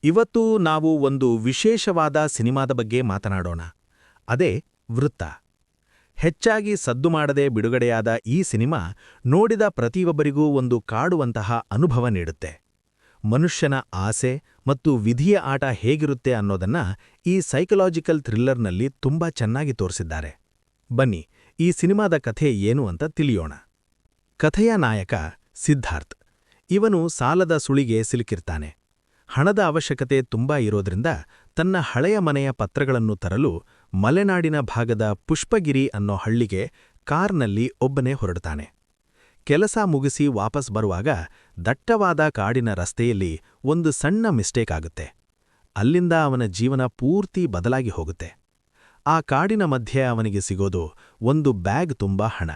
ಇವತ್ತು ನಾವು ಒಂದು ವಿಶೇಷವಾದ ಸಿನಿಮಾದ ಬಗ್ಗೆ ಮಾತನಾಡೋಣ. ಅದೇ ವೃತ್ತ. ಹೆಚ್ಚಾಗಿ ಸದ್ದು ಮಾಡದೆ ಬಿಡುಗಡೆಯಾದ ಈ ಸಿನಿಮಾ ನೋಡಿದ ಪ್ರತಿಯೊಬ್ಬರಿಗೂ ಒಂದು ಕಾಡುವಂತಹ ಅನುಭವ ನೀಡುತ್ತೆ. ಮನುಷ್ಯನ ಆಸೆ ಮತ್ತು ವಿಧಿಯ ಆಟ ಹೇಗಿರುತ್ತೆ ಅನ್ನೋದನ್ನ ಈ ಸೈಕಲಾಜಿಕಲ್ ಥ್ರಿಲ್ಲರ್ನಲ್ಲಿ ತುಂಬಾ ಚೆನ್ನಾಗಿ ತೋರಿಸಿದ್ದಾರೆ. ಬನ್ನಿ, ಈ ಸಿನಿಮಾದ ಕಥೆ ಏನು ಅಂತ ತಿಳಿಯೋಣ. ಕಥೆಯ ನಾಯಕ ಸಿದ್ಧಾರ್ಥ್. ಇವನು ಸಾಲದ ಸುಳಿಗೆ ಸಿಲುಕಿರ್ತಾನೆ. ಹಣದ ಅವಶ್ಯಕತೆ ತುಂಬಾ ಇರೋದ್ರಿಂದ ತನ್ನ ಹಳೆಯ ಮನೆಯ ಪತ್ರಗಳನ್ನು ತರಲು ಮಲೆನಾಡಿನ ಭಾಗದ ಪುಷ್ಪಗಿರಿ ಅನ್ನೋ ಹಳ್ಳಿಗೆ ಕಾರ್ನಲ್ಲಿ ಒಬ್ಬನೇ ಹೊರಡ್ತಾನೆ. ಕೆಲಸ ಮುಗಿಸಿ ವಾಪಸ್ ಬರುವಾಗ ದಟ್ಟವಾದ ಕಾಡಿನ ರಸ್ತೆಯಲ್ಲಿ ಒಂದು ಸಣ್ಣ ಮಿಸ್ಟೇಕ್ ಆಗುತ್ತೆ. ಅಲ್ಲಿಂದ ಅವನ ಜೀವನ ಪೂರ್ತಿ ಬದಲಾಗಿ ಹೋಗುತ್ತೆ. ಆ ಕಾಡಿನ ಮಧ್ಯೆ ಅವನಿಗೆ ಸಿಗೋದು ಒಂದು ಬ್ಯಾಗ್ ತುಂಬಾ ಹಣ.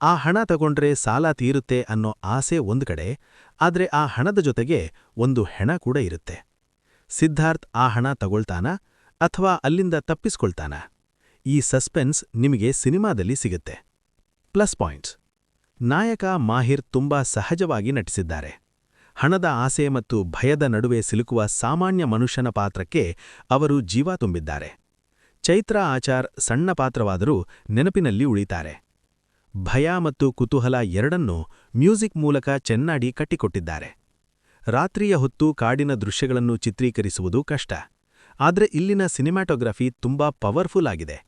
ಆ ಹಣ ತಗೊಂಡ್ರೆ ಸಾಲ ತೀರುತ್ತೆ ಅನ್ನೋ ಆಸೆ ಒಂದು ಕಡೆ, ಆದ್ರೆ ಆ ಹಣದ ಜೊತೆಗೆ ಒಂದು ಹೆಣ ಕೂಡ ಇರುತ್ತೆ. ಸಿದ್ಧಾರ್ಥ್ ಆ ಹಣ ತಗೊಳ್ತಾನಾ ಅಥವಾ ಅಲ್ಲಿಂದ ತಪ್ಪಿಸ್ಕೊಳ್ತಾನಾ? ಈ ಸಸ್ಪೆನ್ಸ್ ನಿಮಗೆ ಸಿನಿಮಾದಲ್ಲಿ ಸಿಗುತ್ತೆ. ಪ್ಲಸ್ ಪಾಯಿಂಟ್ಸ್: ನಾಯಕ ಮಾಹಿರ್ ತುಂಬಾ ಸಹಜವಾಗಿ ನಟಿಸಿದ್ದಾರೆ. ಹಣದ ಆಸೆ ಮತ್ತು ಭಯದ ನಡುವೆ ಸಿಲುಕುವ ಸಾಮಾನ್ಯ ಮನುಷ್ಯನ ಪಾತ್ರಕ್ಕೆ ಅವರು ಜೀವ ತುಂಬಿದ್ದಾರೆ. ಚೈತ್ರಾ ಆಚಾರ್ ಸಣ್ಣ ಪಾತ್ರವಾದರೂ ನೆನಪಿನಲ್ಲಿ ಉಳಿತಾರೆ. ಭಯ ಮತ್ತು ಕುತೂಹಲ ಎರಡನ್ನೂ ಮ್ಯೂಸಿಕ್ ಮೂಲಕ ಚೆನ್ನಾಗಿ ಕಟ್ಟಿಕೊಟ್ಟಿದ್ದಾರೆ. ರಾತ್ರಿಯ ಹೊತ್ತು ಕಾಡಿನ ದೃಶ್ಯಗಳನ್ನು ಚಿತ್ರೀಕರಿಸುವುದು ಕಷ್ಟ, ಆದ್ರೆ ಇಲ್ಲಿನ ಸಿನಿಮಾಟೋಗ್ರಫಿ ತುಂಬಾ ಪವರ್ಫುಲ್ ಆಗಿದೆ.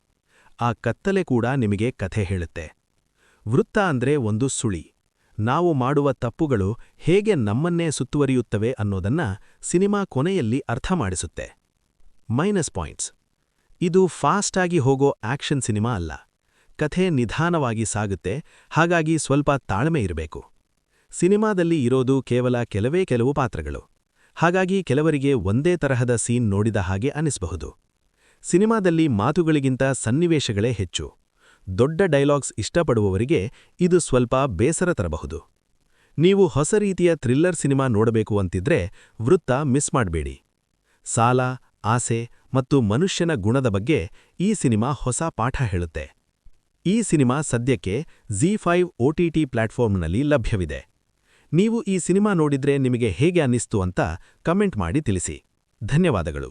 ಆ ಕತ್ತಲೆ ಕೂಡ ನಿಮಗೆ ಕಥೆ ಹೇಳುತ್ತೆ. ವೃತ್ತ ಅಂದ್ರೆ ಒಂದು ಸುಳಿ. ನಾವು ಮಾಡುವ ತಪ್ಪುಗಳು ಹೇಗೆ ನಮ್ಮನ್ನೇ ಸುತ್ತುವರಿಯುತ್ತವೆ ಅನ್ನೋದನ್ನ ಸಿನಿಮಾ ಕೊನೆಯಲ್ಲಿ ಅರ್ಥ ಮಾಡಿಸುತ್ತೆ. ಮೈನಸ್ ಪಾಯಿಂಟ್ಸ್: ಇದು ಫಾಸ್ಟ್ ಆಗಿ ಹೋಗೋ ಆಕ್ಷನ್ ಸಿನಿಮಾ ಅಲ್ಲ. ಕಥೆ ನಿಧಾನವಾಗಿ ಸಾಗುತ್ತೆ, ಹಾಗಾಗಿ ಸ್ವಲ್ಪ ತಾಳ್ಮೆ ಇರಬೇಕು. ಸಿನಿಮಾದಲ್ಲಿ ಇರೋದು ಕೇವಲ ಕೆಲವು ಪಾತ್ರಗಳು, ಹಾಗಾಗಿ ಕೆಲವರಿಗೆ ಒಂದೇ ತರಹದ ಸೀನ್ ನೋಡಿದ ಹಾಗೆ ಅನಿಸಬಹುದು. ಸಿನಿಮಾದಲ್ಲಿ ಮಾತುಗಳಿಗಿಂತ ಸನ್ನಿವೇಶಗಳೇ ಹೆಚ್ಚು. ದೊಡ್ಡ ಡೈಲಾಗ್ಸ್ ಇಷ್ಟಪಡುವವರಿಗೆ ಇದು ಸ್ವಲ್ಪ ಬೇಸರ ತರಬಹುದು. ನೀವು ಹೊಸ ರೀತಿಯ ಥ್ರಿಲ್ಲರ್ ಸಿನಿಮಾ ನೋಡಬೇಕು ಅಂತಿದ್ರೆ ವೃತ್ತ ಮಿಸ್ ಮಾಡಬೇಡಿ. ಸಾಲ, ಆಸೆ ಮತ್ತು ಮನುಷ್ಯನ ಗುಣದ ಬಗ್ಗೆ ಈ ಸಿನಿಮಾ ಹೊಸ ಪಾಠ ಹೇಳುತ್ತೆ. ಈ ಸಿನಿಮಾ ಸದ್ಯಕ್ಕೆ ZEE5 OTT ಪ್ಲಾಟ್ಫಾರ್ಮ್ನಲ್ಲಿ ಲಭ್ಯವಿದೆ. ನೀವು ಈ ಸಿನಿಮಾ ನೋಡಿದ್ರೆ ನಿಮಗೆ ಹೇಗೆ ಅನ್ನಿಸ್ತು ಅಂತ ಕಮೆಂಟ್ ಮಾಡಿ ತಿಳಿಸಿ. ಧನ್ಯವಾದಗಳು.